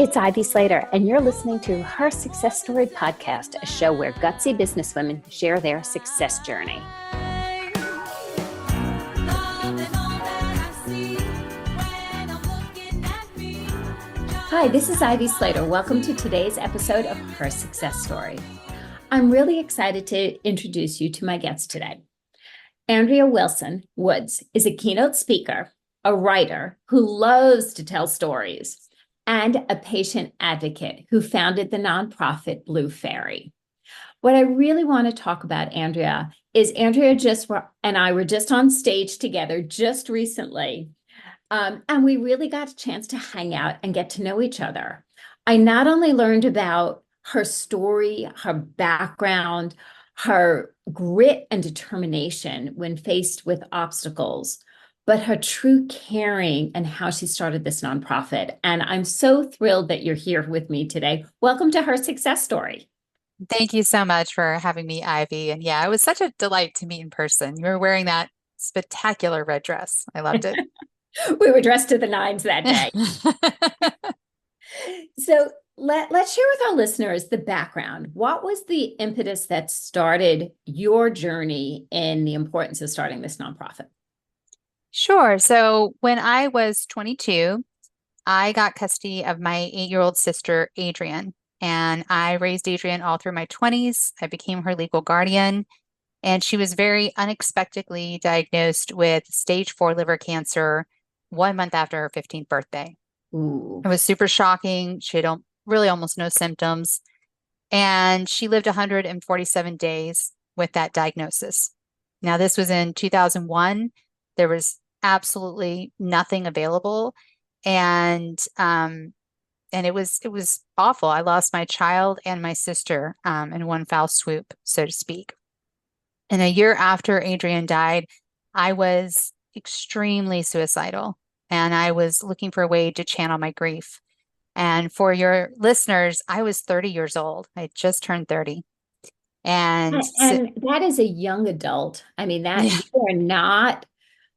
it's Ivy Slater, and you're listening to Her Success Story podcast, a show where gutsy businesswomen share their success journey. Hi, this is Ivy Slater. Welcome to today's episode of Her Success Story. I'm really excited to introduce you to my guest today. Andrea Wilson Woods is a keynote speaker, a writer who loves to tell stories, and a patient advocate who founded the nonprofit Blue Faery. What I really want to talk about, Andrea, is Andrea and I were just on stage together just recently, and we really got a chance to hang out and get to know each other. I not only learned about her story, her background, her grit and determination when faced with obstacles, but her true caring and how she started this nonprofit. And I'm so thrilled that you're here with me today. Welcome to Her Success Story. Thank you so much for having me, Ivy. And yeah, it was such a delight to meet in person. You were wearing that spectacular red dress. I loved it. We were dressed to the nines that day. So let's share with our listeners the background. What was the impetus that started your journey in the importance of starting this nonprofit? Sure. So when I was 22, I got custody of my 8-year-old sister, Adrienne, and I raised Adrienne all through my 20s. I became her legal guardian, and she was very unexpectedly diagnosed with stage 4 liver cancer 1 month after her 15th birthday. Ooh. It was super shocking. She had really almost no symptoms, and she lived 147 days with that diagnosis. Now, this was in 2001. There was absolutely nothing available, and it was awful. I lost my child and my sister in one foul swoop, so to speak. And a year after Adrienne died, I was extremely suicidal, and I was looking for a way to channel my grief. And for your listeners, I was 30 years old. I just turned 30. And that is a young adult. I mean, you are not.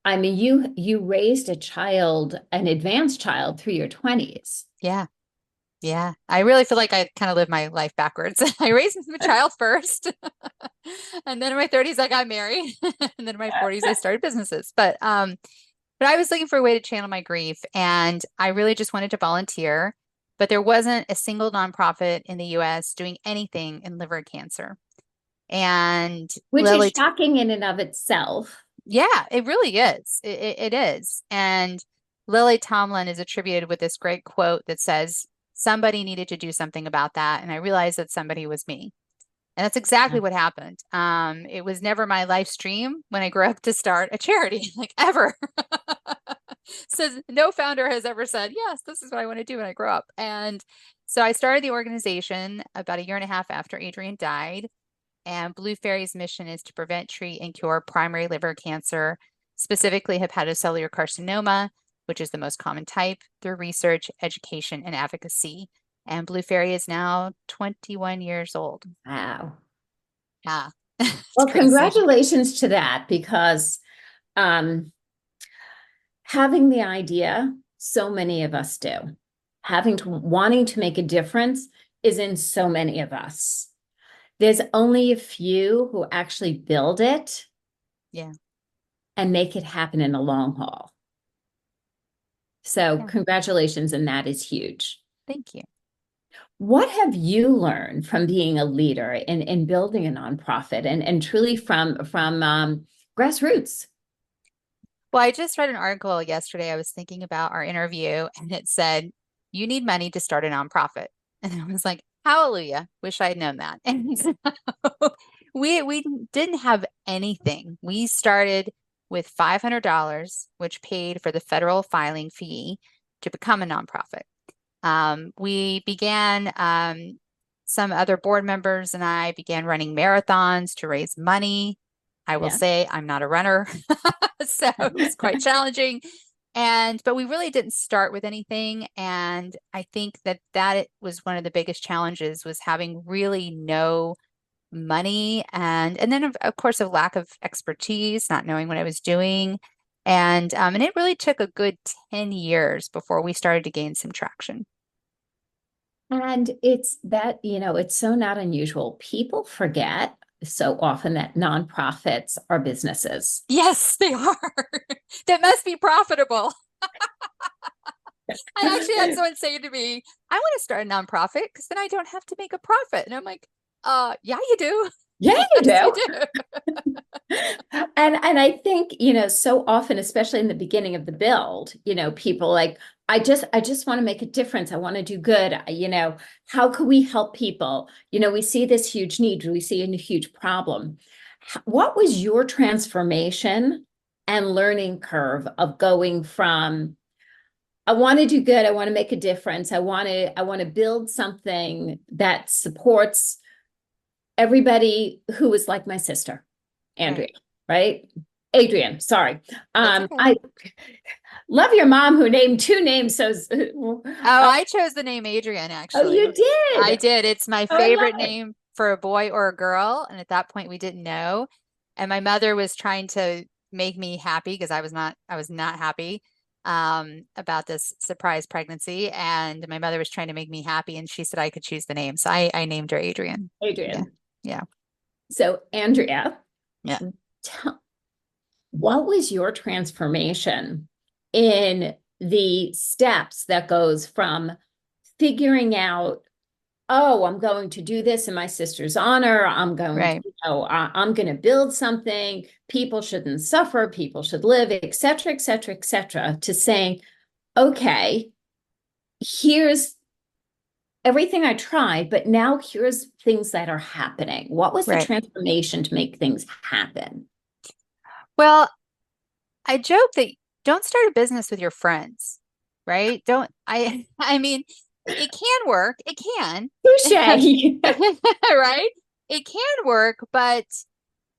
I mean, you raised a child, an advanced child, through your 20s. Yeah. Yeah. I really feel like I kind of lived my life backwards. I raised my child first. And then in my 30s, I got married. And then in my 40s, I started businesses. But I was looking for a way to channel my grief. And I really just wanted to volunteer. But there wasn't a single nonprofit in the US doing anything in liver cancer. And which is shocking in and of itself. Yeah, it really is. It is. And Lily Tomlin is attributed with this great quote that says, somebody needed to do something about that. And I realized that somebody was me. And that's exactly what happened. It was never my life's dream when I grew up to start a charity, like ever. So no founder has ever said, yes, this is what I want to do when I grow up. And so I started the organization about a year and a half after Adrienne died. And Blue Faery's mission is to prevent, treat, and cure primary liver cancer, specifically hepatocellular carcinoma, which is the most common type, through research, education, and advocacy. And Blue Faery is now 21 years old. Wow. Yeah. Well, congratulations to that, because having the idea, so many of us do. Wanting to make a difference is in so many of us. There's only a few who actually build it, and make it happen in the long haul. So congratulations, and that is huge. Thank you. What have you learned from being a leader in building a nonprofit and truly from grassroots? Well, I just read an article yesterday. I was thinking about our interview, and it said, you need money to start a nonprofit. And I was like, hallelujah, wish I had known that. And so we didn't have anything. We started with $500, which paid for the federal filing fee to become a nonprofit. We began, some other board members and I began running marathons to raise money. I will say I'm not a runner, so it was quite challenging. But we really didn't start with anything. And I think that was one of the biggest challenges, was having really no money. And then of course, a lack of expertise, not knowing what I was doing. And it really took a good 10 years before we started to gain some traction. And it's that, it's so not unusual. People forget so often that nonprofits are businesses. Yes, they are. That must be profitable. I actually had someone say to me, I want to start a nonprofit because then I don't have to make a profit. And I'm like, yeah, you do. Yeah, you Yes, you do. do. And I think, so often, especially in the beginning of the build, people like, I just want to make a difference. I want to do good. How can we help people? We see this huge need, we see a huge problem. What was your transformation and learning curve of going from, I want to do good, I want to make a difference, I want to build something that supports everybody who is like my sister, Right. Andrea, right? Adrian, sorry. That's okay. I love your mom who named two names. So, Oh, I chose the name Adrian, oh, actually. you I did. did. It's my Oh, I love favorite it. name for a boy or a girl. And at that point, we didn't know. And my mother was trying to make me happy because I was not happy about this surprise pregnancy. And my mother was trying to make me happy. And she said I could choose the name. So I named her Adrian. Yeah. Adrian. Yeah. So, Andrea, Yeah. tell, what was your transformation in the steps that goes from figuring out, oh, I'm going to do this in my sister's honor. I'm going to, Right. I'm going to build something. People shouldn't suffer. People should live, et cetera, et cetera, et cetera, to saying, okay, here's everything I tried, but now here's things that are happening. What was the Right. transformation to make things happen? Well, I joke that don't start a business with your friends, right? Don't I mean, it can work. It can. Touche. Right? It can work, but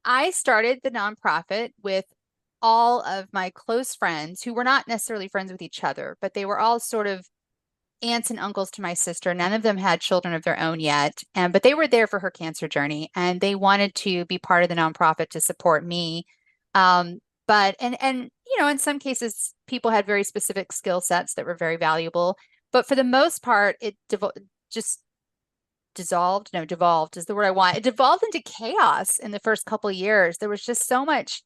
I started the nonprofit with all of my close friends who were not necessarily friends with each other, but they were all sort of aunts and uncles to my sister. None of them had children of their own yet, and but they were there for her cancer journey, and they wanted to be part of the nonprofit to support me. But and in some cases, people had very specific skill sets that were very valuable. But for the most part, it just dissolved. No, devolved is the word I want. It devolved into chaos in the first couple of years. There was just so much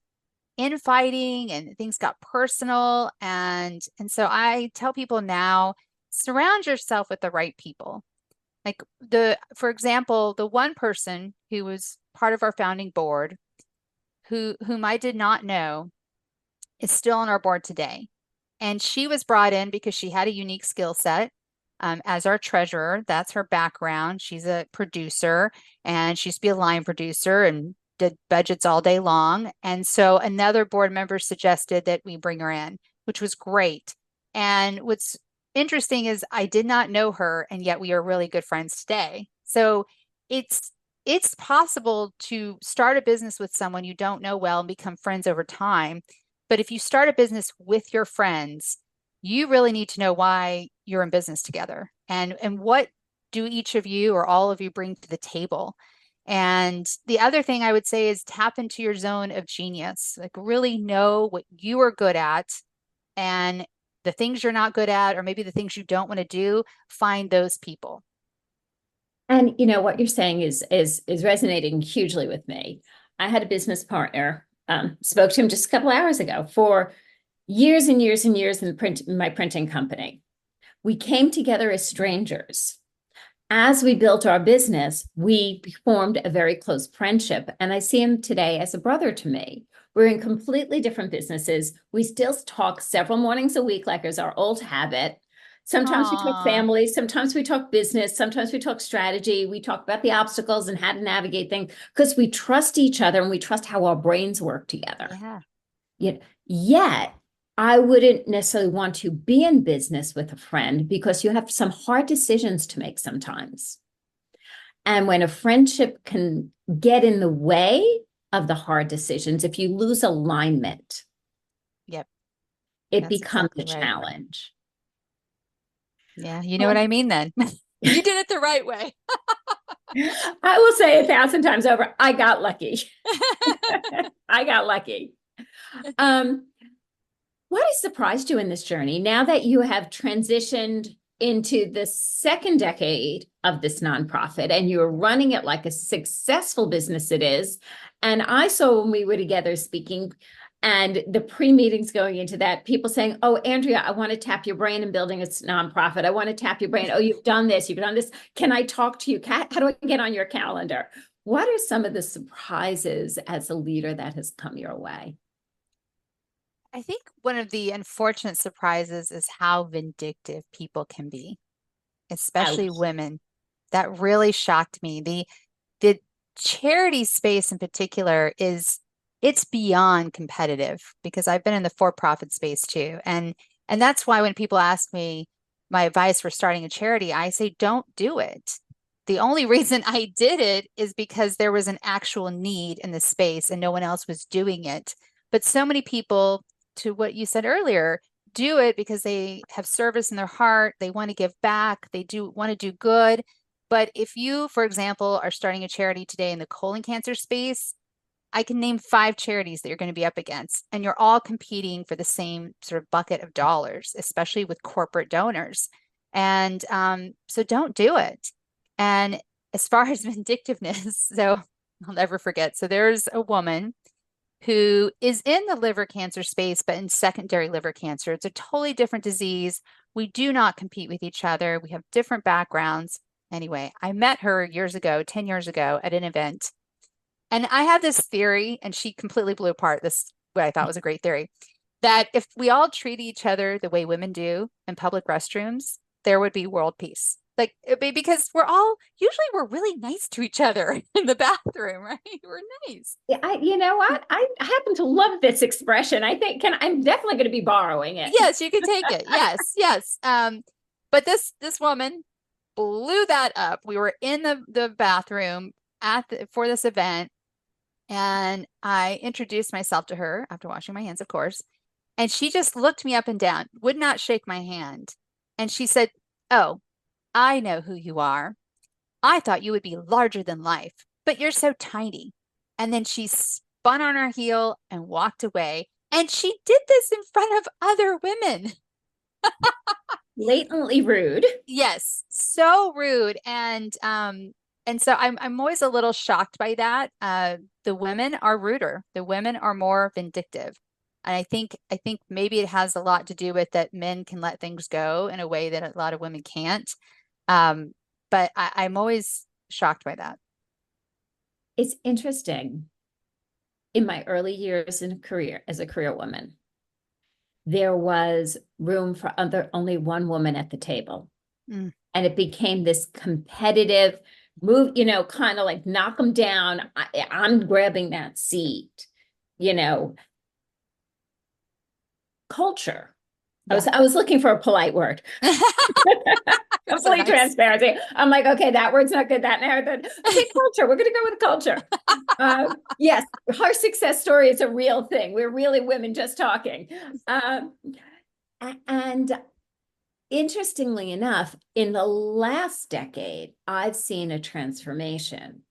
infighting and things got personal. And so I tell people now, surround yourself with the right people. Like for example, the one person who was part of our founding board, whom I did not know, is still on our board today. And she was brought in because she had a unique skill set. As our treasurer, that's her background. She's a producer and she used to be a line producer and did budgets all day long. And so another board member suggested that we bring her in, which was great. And what's interesting is I did not know her, and yet we are really good friends today. So it's possible to start a business with someone you don't know well and become friends over time. But if you start a business with your friends, you really need to know why you're in business together and what do each of you or all of you bring to the table. And the other thing I would say is tap into your zone of genius. Like really know what you are good at, and the things you're not good at, or maybe the things you don't want to do, find those people. And what you're saying is resonating hugely with me. I had a business partner, spoke to him just a couple hours ago, for years and years and years in my printing company. We came together as strangers. As we built our business, we formed a very close friendship, and I see him today as a brother to me. We're in completely different businesses. We still talk several mornings a week, like is our old habit. Sometimes we talk Aww. family, sometimes we talk business, sometimes we talk strategy. We talk about the obstacles and how to navigate things because we trust each other and we trust how our brains work together. Yeah. Yet, I wouldn't necessarily want to be in business with a friend because you have some hard decisions to make sometimes. And when a friendship can get in the way of the hard decisions, if you lose alignment, Yep. it That's becomes a exactly right. challenge. Yeah. You know what I mean then. You did it the right way. I will say 1,000 times over, I got lucky. I got lucky. What has surprised you in this journey now that you have transitioned into the second decade of this nonprofit, and you're running it like a successful business it is. And I saw when we were together speaking and the pre-meetings going into that, people saying, oh, Andrea, I want to tap your brain in building a nonprofit. I want to tap your brain. Oh, you've done this. You've done this. Can I talk to you? How do I get on your calendar? What are some of the surprises as a leader that has come your way? I think one of the unfortunate surprises is how vindictive people can be, especially Ouch. women. That really shocked me. The charity space in particular it's beyond competitive, because I've been in the for-profit space too. And that's why when people ask me my advice for starting a charity, I say, don't do it. The only reason I did it is because there was an actual need in the space and no one else was doing it. But so many people, to what you said earlier, do it because they have service in their heart. They want to give back. They do want to do good. But if you, for example, are starting a charity today in the colon cancer space, I can name 5 charities that you're going to be up against, and you're all competing for the same sort of bucket of dollars, especially with corporate donors. And so don't do it. And as far as vindictiveness, so I'll never forget. So there's a woman who is in the liver cancer space, but in secondary liver cancer. It's a totally different disease. We do not compete with each other. We have different backgrounds. Anyway, I met her years ago, 10 years ago, at an event. And I had this theory, and she completely blew apart this, what I thought was a great theory, that if we all treat each other the way women do in public restrooms, there would be world peace. Like, because we're really nice to each other in the bathroom, right? We're nice. Yeah, you know what? I happen to love this expression. I think I'm definitely going to be borrowing it. Yes, you can take it. Yes, yes. But this woman blew that up. We were in the bathroom for this event, and I introduced myself to her after washing my hands, of course. And she just looked me up and down, would not shake my hand. And she said, oh, I know who you are. I thought you would be larger than life, but you're so tiny. And then she spun on her heel and walked away. And she did this in front of other women. Blatantly rude. Yes, so rude. And so I'm always a little shocked by that. The women are ruder. The women are more vindictive. And I think maybe it has a lot to do with that men can let things go in a way that a lot of women can't. But I'm always shocked by that. It's interesting. In my early years in a career as a career woman, there was room for only one woman at the table. Mm. And it became this competitive move, kind of like knock them down. I'm grabbing that seat, culture. Yeah. I was looking for a polite word. Complete transparency. I'm like, okay, that word's not good. That narrative. Okay, culture. We're going to go with culture. Yes, our success story is a real thing. We're really women just talking. And interestingly enough, in the last decade, I've seen a transformation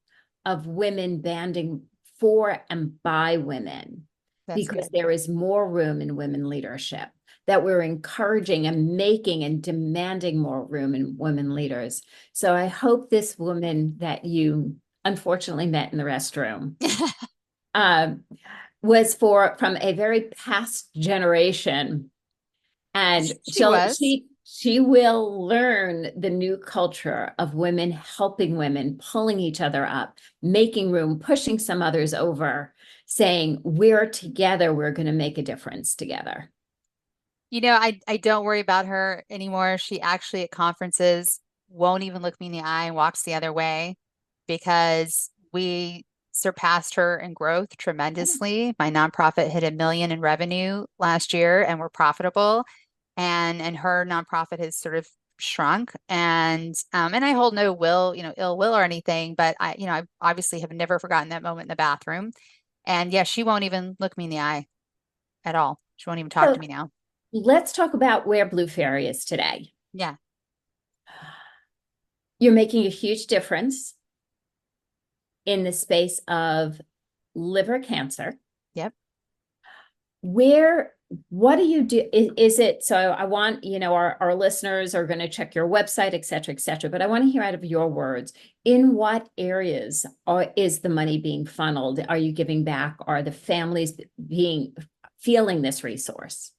of women banding for and by women. That's because good. There is more room in women leadership, that we're encouraging and making and demanding more room in women leaders. So I hope this woman that you unfortunately met in the restroom was from a very past generation. And she will learn the new culture of women helping women, pulling each other up, making room, pushing some others over, saying, we're together, we're going to make a difference together. I don't worry about her anymore. She actually at conferences won't even look me in the eye and walks the other way, because we surpassed her in growth tremendously. My nonprofit hit $1 million in revenue last year, and we're profitable. And her nonprofit has sort of shrunk. And I hold no ill will or anything, but I obviously have never forgotten that moment in the bathroom. And yeah, she won't even look me in the eye at all. She won't even talk to me now. Let's talk about where Blue Faery is today. Yeah. You're making a huge difference in the space of liver cancer. Yep. Where What do you do? Is it, so I want, our listeners are going to check your website, et cetera, but I want to hear out of your words, in what areas is the money being funneled? Are you giving back? Are the families feeling this resource?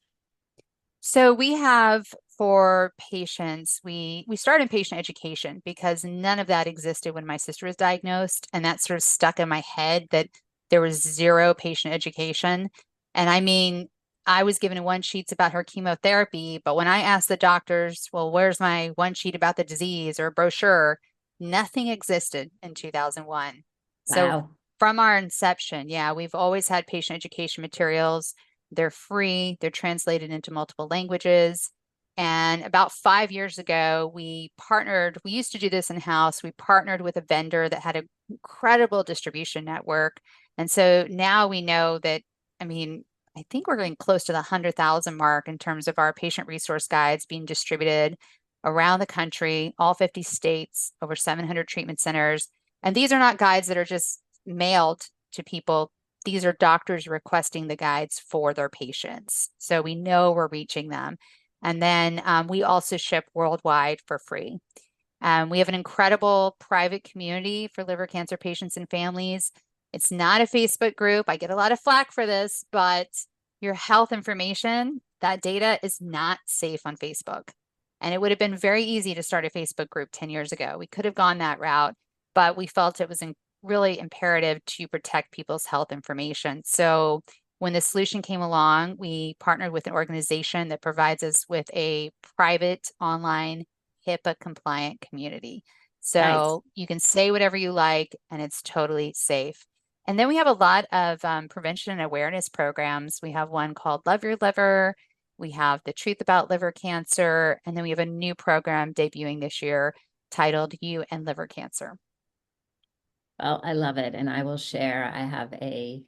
So we have for patients, we started patient education because none of that existed when my sister was diagnosed. And that sort of stuck in my head that there was zero patient education. And I mean, I was given one sheets about her chemotherapy, but when I asked the doctors, well, where's my one sheet about the disease or a brochure? Nothing existed in 2001. So Wow. from our inception, yeah, we've always had patient education materials. They're free, they're translated into multiple languages. And about 5 years ago, we used to do this in-house. We partnered with a vendor that had an incredible distribution network. And so now we know that, I mean, I think we're getting close to the 100,000 mark in terms of our patient resource guides being distributed around the country, all 50 states, over 700 treatment centers. And these are not guides that are just mailed to people. These are doctors requesting the guides for their patients. So we know we're reaching them. And then we also ship worldwide for free. We have an incredible private community for liver cancer patients and families. It's not a Facebook group. I get a lot of flack for this, but your health information, that data is not safe on Facebook. And it would have been very easy to start a Facebook group 10 years ago. We could have gone that route, but we felt it was really imperative to protect people's health information. So when the solution came along, we partnered with an organization that provides us with a private online HIPAA compliant community. Nice. So you can say whatever you like and it's totally safe. And then we have a lot of prevention and awareness programs. We have one called Love Your Liver. We have the Truth About Liver Cancer. And then we have a new program debuting this year titled You and Liver Cancer. Well, I love it. And I will share, I have a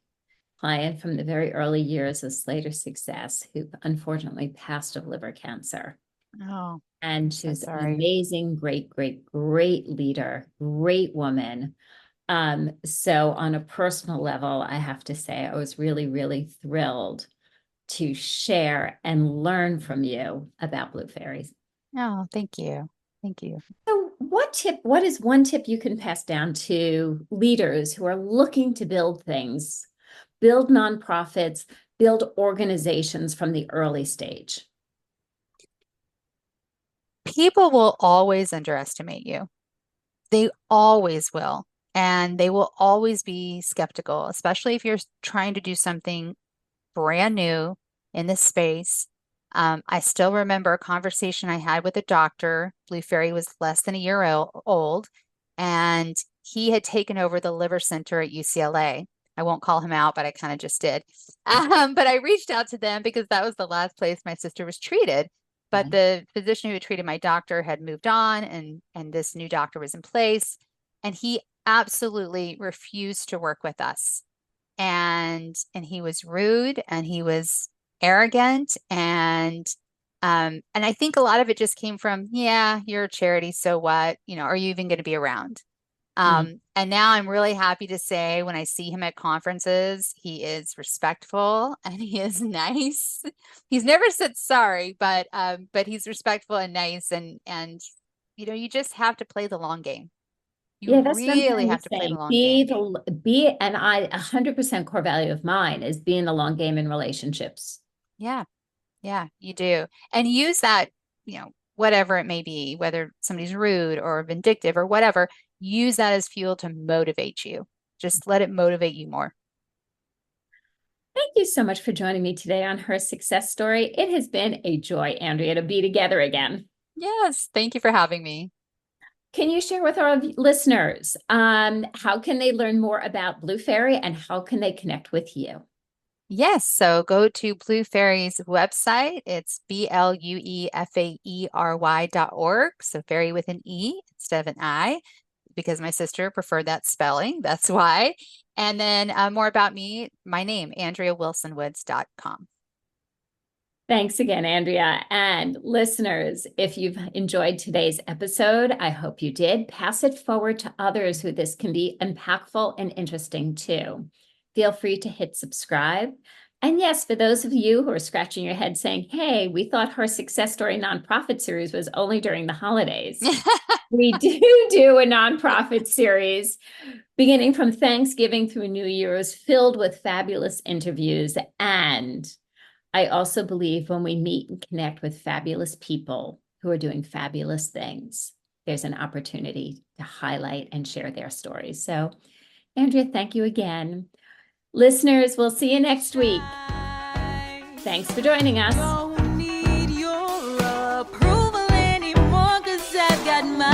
client from the very early years of Slater Success who unfortunately passed of liver cancer. Oh, And so she's an sorry. amazing, great leader, great woman. So on a personal level, I have to say, I was really thrilled to share and learn from you about Blue Fairies. Oh, thank you. Thank you. So what is one tip you can pass down to leaders who are looking to build things, build nonprofits, build organizations from the early stage? People will always underestimate you. They always will. And they will always be skeptical, especially if you're trying to do something brand new in this space. I still remember a conversation I had with a doctor. Blue Faery was less than a year old, and he had taken over the liver center at UCLA. I won't call him out, but I kind of just did. But I reached out to them because that was the last place my sister was treated. But the physician who had treated my doctor had moved on, and this new doctor was in place, and he absolutely refused to work with us. And he was rude and he was arrogant, and I think a lot of it just came from, yeah, you're a charity, so what? Are you even going to be around? Mhm. And now I'm really happy to say when I see him at conferences, he is respectful and he is nice. He's never said sorry, but he's respectful and nice, and you just have to play the long game. You Yeah, that's what I'm really trying to have to play the say. long game. And 100% core value of mine is being the long game in relationships. Yeah. Yeah, you do. And use that, whatever it may be, whether somebody's rude or vindictive or whatever, use that as fuel to motivate you. Just let it motivate you more. Thank you so much for joining me today on Her Success Story. It has been a joy, Andrea, to be together again. Yes, thank you for having me. Can you share with our listeners how can they learn more about Blue Fairy and how can they connect with you? Yes, so go to Blue Faery's website. It's BLUEFAERY.org. So fairy with an E instead of an I, because my sister preferred that spelling. That's why. And then more about me, my name, AndreaWilsonWoods.com. Thanks again, Andrea. And listeners, if you've enjoyed today's episode, I hope you did. Pass it forward to others who this can be impactful and interesting too. Feel free to hit subscribe, And yes, for those of you who are scratching your head saying, hey, we thought Her Success Story nonprofit series was only during the holidays. We do a nonprofit series beginning from Thanksgiving through New Year's, filled with fabulous interviews. And I also believe when we meet and connect with fabulous people who are doing fabulous things, there's an opportunity to highlight and share their stories. So, Andrea, thank you again. Listeners, we'll see you next week. Thanks for joining us. Don't need your approval anymore, 'cause I've got my